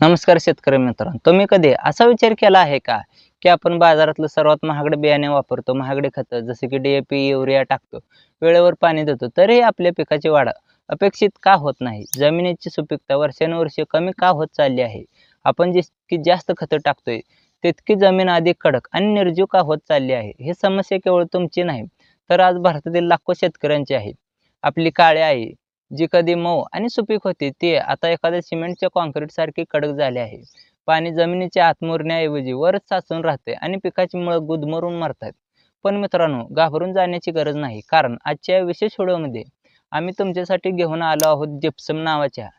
नमस्कार शेतकरी मित्रांनो, तुम्ही कधी असा विचार केला आहे का, की आपण बाजारातलं सर्वात महागडे बियाणे वापरतो, महागडे खतं जसे की DAP, युरिया टाकतो, वेळेवर पाणी देतो, तरीही आपल्या पिकाची वाढ अपेक्षित का होत नाही? जमिनीची सुपीकता वर्षानुवर्षे कमी का होत चालली आहे? आपण जितकी जास्त खतं टाकतोय, तितकी जमीन अधिक कडक आणि निर्जीव का होत चालली आहे? ही समस्या केवळ तुमची नाही, तर आज भारतातील लाखो शेतकऱ्यांची आहे. आपली काळी आई जी कधी मऊ आणि सुपीक होती, ती आता एखाद्या सिमेंटच्या काँक्रीटसारखी कडक झाली आहे. पाणी जमिनीच्या आत मुरण्याऐवजी वरच साचून राहते आणि पिकाची मुळं गुदमरून मरतात. पण मित्रांनो, घाबरून जाण्याची गरज नाही, कारण आजच्या या विशेष व्हिडिओमध्ये आम्ही तुमच्यासाठी घेऊन आलो आहोत जिप्सम नावाच्या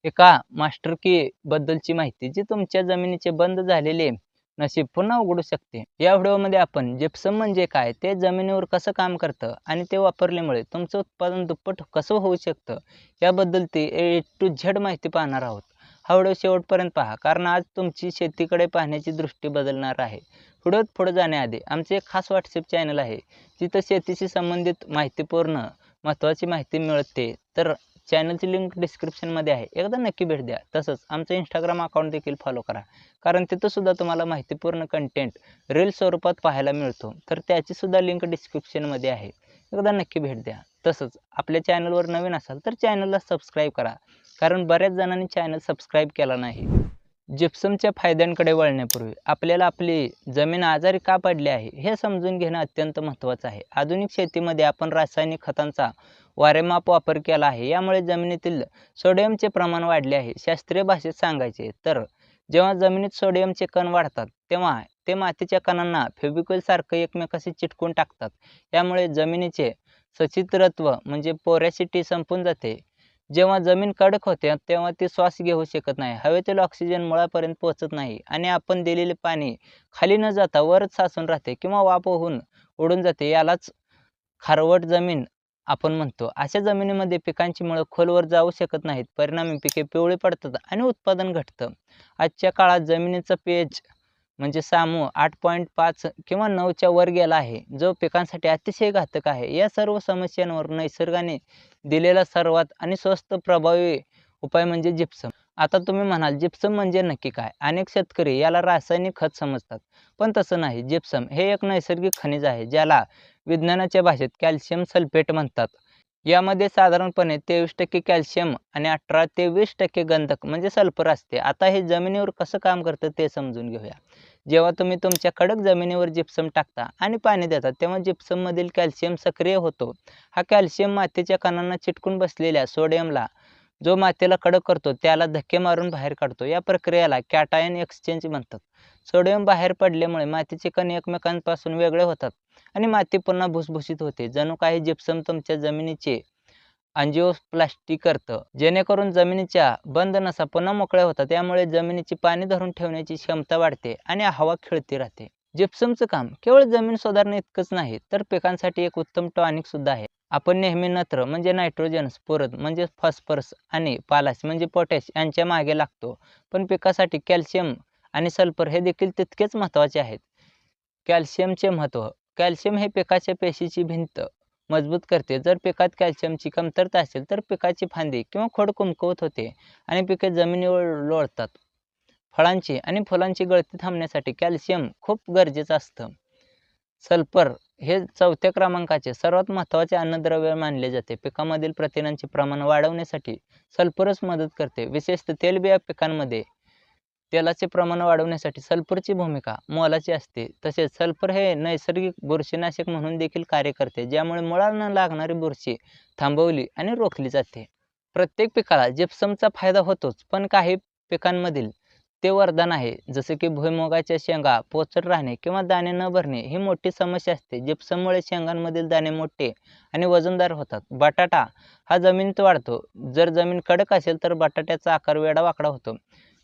एका मास्टर की बद्दलची माहिती, जी तुमच्या जमिनीचे बंद झालेले नशीब पुन्हा उघडू शकते. या व्हिडिओमध्ये आपण जिप्सम म्हणजे काय, ते जमिनीवर कसं काम करतं आणि ते वापरल्यामुळे तुमचं उत्पादन दुप्पट कसं होऊ शकतं, याबद्दल ती A to Z माहिती पाहणार आहोत. हा व्हिडिओ शेवटपर्यंत पहा, कारण आज तुमची शेतीकडे पाहण्याची दृष्टी बदलणार आहे. व्हिडिओत पुढे जाण्याआधी आमचे एक खास व्हॉट्सअप चॅनल आहे, जिथं शेतीशी संबंधित माहितीपूर्ण महत्त्वाची माहिती मिळते. तर चॅनलची लिंक डिस्क्रिप्शनमध्ये आहे, एकदा नक्की भेट द्या. तसंच आमचं इंस्टाग्राम अकाउंट देखील फॉलो करा, कारण तिथं सुद्धा तुम्हाला माहितीपूर्ण कंटेंट रील स्वरूपात पाहायला मिळतो. तर त्याची सुद्धा लिंक डिस्क्रिप्शनमध्ये आहे, एकदा नक्की भेट द्या. तसंच आपल्या चॅनलवर नवीन असाल तर चॅनलला सबस्क्राईब करा, कारण बऱ्याच जणांनी चॅनल सबस्क्राईब केला नाही. जिप्समच्या फायद्यांकडे वळण्यापूर्वी आपल्याला आपली जमीन आजारी का पडली आहे हे समजून घेणं अत्यंत महत्त्वाचं आहे. आधुनिक शेतीमध्ये आपण रासायनिक खतांचा वारेमाप वापर केला आहे, यामुळे जमिनीतील सोडियमचे प्रमाण वाढले आहे. शास्त्रीय भाषेत सांगायचे तर जेव्हा जमिनीत सोडियमचे कण वाढतात, तेव्हा ते मातीच्या कणांना फेविक्विल सारखं एकमेकाशी चिटकून टाकतात. यामुळे जमिनीचे सच्छिद्रत्व म्हणजे पोरॅसिटी संपून जाते. जेव्हा जमीन कडक होते, तेव्हा ती श्वास घेऊ शकत नाही. हवेतील ऑक्सिजन मुळापर्यंत पोहोचत नाही आणि आपण दिलेले पाणी खाली न जाता वरच साचून राहते किंवा वाफ होऊन उडून जाते. यालाच खारवट जमीन आपण म्हणतो. अशा जमिनीमध्ये पिकांची मुळं खोलवर जाऊ शकत नाहीत. परिणामी पिके पिवळी पडतात आणि उत्पादन घटतं. आजच्या काळात जमिनीचा pH म्हणजे सामू 8.5 किंवा 9च्या वर गेला आहे, जो पिकांसाठी अतिशय घातक आहे. या सर्व समस्यांवर निसर्गाने दिलेला सर्वात आणि स्वस्त प्रभावी उपाय म्हणजे जिप्सम. आता तुम्ही म्हणाल, जिप्सम म्हणजे नक्की काय? अनेक शेतकरी याला रासायनिक खत समजतात, पण तसं नाही. जिप्सम हे एक नैसर्गिक खनिज आहे, ज्याला विज्ञानाच्या भाषेत कॅल्शियम सल्फेट म्हणतात. यामध्ये साधारणपणे 23% कॅल्शियम आणि 18 ते 20% गंधक म्हणजे सल्फर असते. आता हे जमिनीवर कसं काम करतं ते समजून घेऊया. जेव्हा तुम्ही तुमच्या कडक जमिनीवर जिप्सम टाकता आणि पाणी देता, तेव्हा जिप्सममधील कॅल्शियम सक्रिय होतो. हा कॅल्शियम मातीच्या कणांना चिटकून बसलेल्या सोडियमला, जो मातीला कडक करतो, त्याला धक्के मारून बाहेर काढतो. या प्रक्रियेला कॅटायन एक्सचेंज म्हणतात. सोडियम बाहेर पडल्यामुळे मातीचे कण एकमेकांपासून वेगळे होतात आणि माती पुन्हा भुसभुशीत होते. जणू काही जिप्सम तुमच्या जमिनीचे अँजिओप्लास्टी करतं, जेणेकरून जमिनीच्या बंद नसा पुन्हा मोकळ्या होतात. त्यामुळे जमिनीची पाणी धरून ठेवण्याची क्षमता वाढते आणि हवा खेळती राहते. जिप्समचं काम केवळ जमीन सुधारणे इतकंच नाही, तर पिकांसाठी एक उत्तम टॉनिक सुद्धा आहे. आपण नेहमी नत्र म्हणजे नायट्रोजन, स्फुरद म्हणजे फॉस्फरस आणि पालाश म्हणजे पोटॅश यांच्या मागे लागतो, पण पिकासाठी कॅल्शियम आणि सल्फर हे देखील तितकेच महत्त्वाचे आहेत. कॅल्शियमचे महत्त्व. कॅल्शियम हे पिकाच्या पेशीची भिंत मजबूत करते. जर पिकात कॅल्शियमची कमतरता असेल, तर पिकाची फांदी किंवा खोड कमकुवत होते आणि पिके जमिनीवर लोळतात. फळांची आणि फुलांची गळती थांबण्यासाठी कॅल्शियम खूप गरजेचं असतं. सल्फर हे 4थ्या क्रमांकाचे सर्वात महत्त्वाचे अन्नद्रव्य मानले जाते. पिकामधील प्रथिनांचे प्रमाण वाढवण्यासाठी सल्फरच मदत करते. विशेषतः तेलबिया पिकांमध्ये तेलाचे प्रमाण वाढवण्यासाठी सल्फरची भूमिका मोलाची असते. तसेच सल्फर हे नैसर्गिक बुरशीनाशक म्हणून देखील कार्य करते, ज्यामुळे मुळांना लागणारी बुरशी थांबवली आणि रोखली जाते. प्रत्येक पिकाला जिप्समचा फायदा होतोच, पण काही पिकांमधील ते वरदान आहे. जसे की भुईमुगाच्या शेंगा पोचट राहणे किंवा दाणे न भरणे ही मोठी समस्या असते. जिप्सममुळे शेंगांमधील दाणे मोठे आणि वजनदार होतात. बटाटा हा जमिनीत वाढतो. जर जमीन कडक असेल तर बटाट्याचा आकार वेडावाकडा होतो.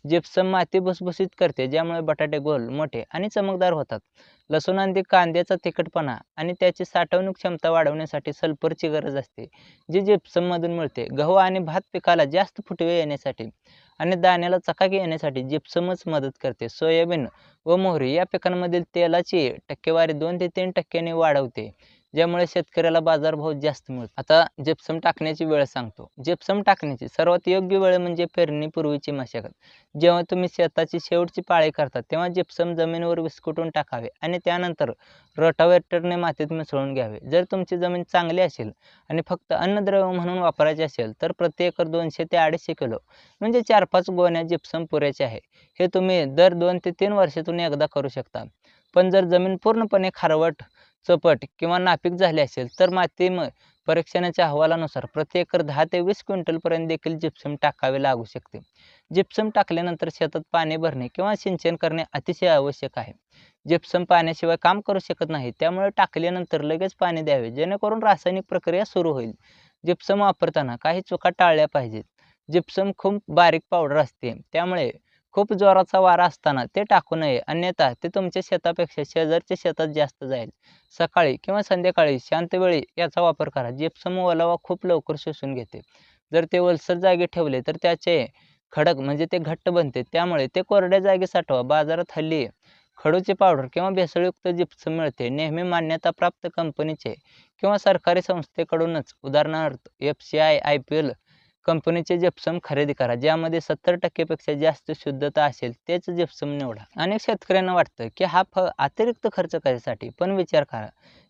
जिप्सम माती भुसभुशीत करते, ज्यामुळे बटाटे गोल, मोठे आणि चमकदार होतात. लसूण आणि कांद्याचा तिखटपणा आणि त्याची साठवणूक क्षमता वाढवण्यासाठी सल्फरची गरज असते, जी जिप्सममधून मिळते. गहू आणि भात पिकाला जास्त फुटवे येण्यासाठी आणि दाण्याला चकाकी येण्यासाठी जिप्समच मदत करते. सोयाबीन व मोहरी या पिकांमधील तेलाची टक्केवारी 2 ते 3% वाढवते, ज्यामुळे शेतकऱ्याला बाजारभाव जास्त मिळतो. आता जिप्सम टाकण्याची वेळ सांगतो. जिप्सम टाकण्याची सर्वात योग्य वेळ म्हणजे पेरणीपूर्वीची मशागत. जेव्हा तुम्ही शेताची शेवटची पाळी करता तेव्हा जिप्सम जमिनीवर विस्कटून टाकावे आणि त्यानंतर रोटावेटरने मातीत मिसळून घ्यावे. जर तुमची जमीन चांगली असेल आणि फक्त अन्नद्रव्य म्हणून वापरायचे असेल तर प्रति एकर 200 ते 250 किलो म्हणजे 4-5 गोण्या जिप्सम पुरेचे आहे. हे तुम्ही दर 2 ते 3 वर्षातून एकदा करू शकता. पण जर जमीन पूर्णपणे खारवट, चपट किंवा नापीक झाली असेल तर माती परीक्षणाच्या अहवालानुसार प्रति एकर 10 ते 20 क्विंटलपर्यंत देखील जिप्सम टाकावे लागू शकते. जिप्सम टाकल्यानंतर शेतात पाणी भरणे किंवा सिंचन करणे अतिशय आवश्यक आहे. जिप्सम पाण्याशिवाय काम करू शकत नाही, त्यामुळे टाकल्यानंतर लगेच पाणी द्यावे जेणेकरून रासायनिक प्रक्रिया सुरू होईल. जिप्सम वापरताना काही चुका टाळल्या पाहिजेत. जिप्सम खूप बारीक पावडर असते, त्यामुळे खूप जोराचा वारा असताना ते टाकू नये, अन्यथा ते तुमच्या शेतापेक्षा शेजारच्या शेतात जास्त जाईल. सकाळी किंवा संध्याकाळी शांत वेळी याचा वापर करा. जिप्सम ओलावा खूप लवकर शोषून घेते. जर ते ओलसर जागी ठेवले तर त्याचे खडक म्हणजे ते घट्ट बनते, त्यामुळे ते कोरड्या जागी साठवा. बाजारात हल्ली खडूचे पावडर किंवा भेसळयुक्त जिप्सम मिळते. नेहमी मान्यताप्राप्त कंपनीचे किंवा सरकारी संस्थेकडूनच उदाहरणार्थ FCI, IPL कंपनीचे जिप्सम खरेदी करा. ज्यामध्ये 70% पेक्षा जास्त शुद्धता असेल तेच जिप्सम निवडा. अनेक शेतकऱ्यांना वाटतं की हा अतिरिक्त खर्च कशासाठी, पण विचार करा.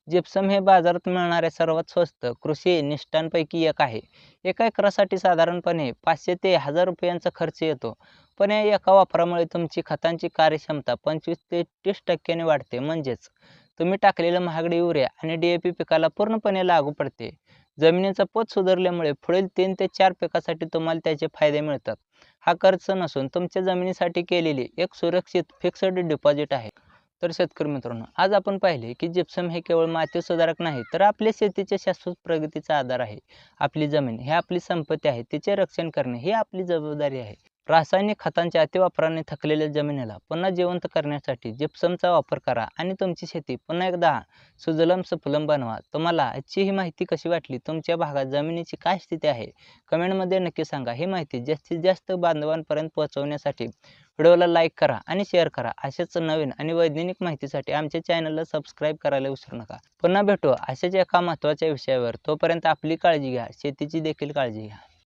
जिप्सम हे बाजारात मिळणाऱ्या सर्वात स्वस्त कृषी निष्ठांपैकी एक आहे. एका एकरासाठी साधारणपणे 500 ते 1000 रुपयांचा खर्च येतो. पण या एका वापरामुळे तुमची खतांची कार्यक्षमता 25 ते 30% वाढते. म्हणजेच तुम्ही टाकलेलं महागडे युरिया आणि DAP पिकाला पूर्णपणे लागू पडते. जमिनीचा पोत सुधारल्यामुळे पुढील 3 ते 4 पिकासाठी तुम्हाला त्याचे फायदे मिळतात. हा खर्च नसून तुमच्या जमिनीसाठी केलेली एक सुरक्षित फिक्स्ड डिपॉझिट आहे. तर शेतकरी मित्रांनो, आज आपण पाहिले की जिप्सम हे केवळ माती सुधारक नाही, तर आपल्या शेतीच्या शाश्वत प्रगतीचा आधार आहे. आपली जमीन ही आपली संपत्ती आहे, तिचे रक्षण करणे ही आपली जबाबदारी आहे. रासायनिक खतांच्या अतिवापराने थकलेल्या जमिनीला पुन्हा जिवंत करण्यासाठी जिप्समचा वापर करा आणि तुमची शेती पुन्हा एकदा सुजलम सुफलम बनवा. तुम्हाला आजची ही माहिती कशी वाटली? तुमच्या भागात जमिनीची काय स्थिती आहे? कमेंटमध्ये नक्की सांगा. ही माहिती जास्तीत जास्त बांधवांपर्यंत पोहोचवण्यासाठी व्हिडिओला लाईक करा आणि शेअर करा. अशाच नवीन आणि वैज्ञानिक माहितीसाठी आमच्या चॅनलला सबस्क्राईब करायला विसरू नका. पुन्हा भेटू अशाच एका महत्त्वाच्या विषयावर. तोपर्यंत आपली काळजी घ्या, शेतीची देखील काळजी घ्या.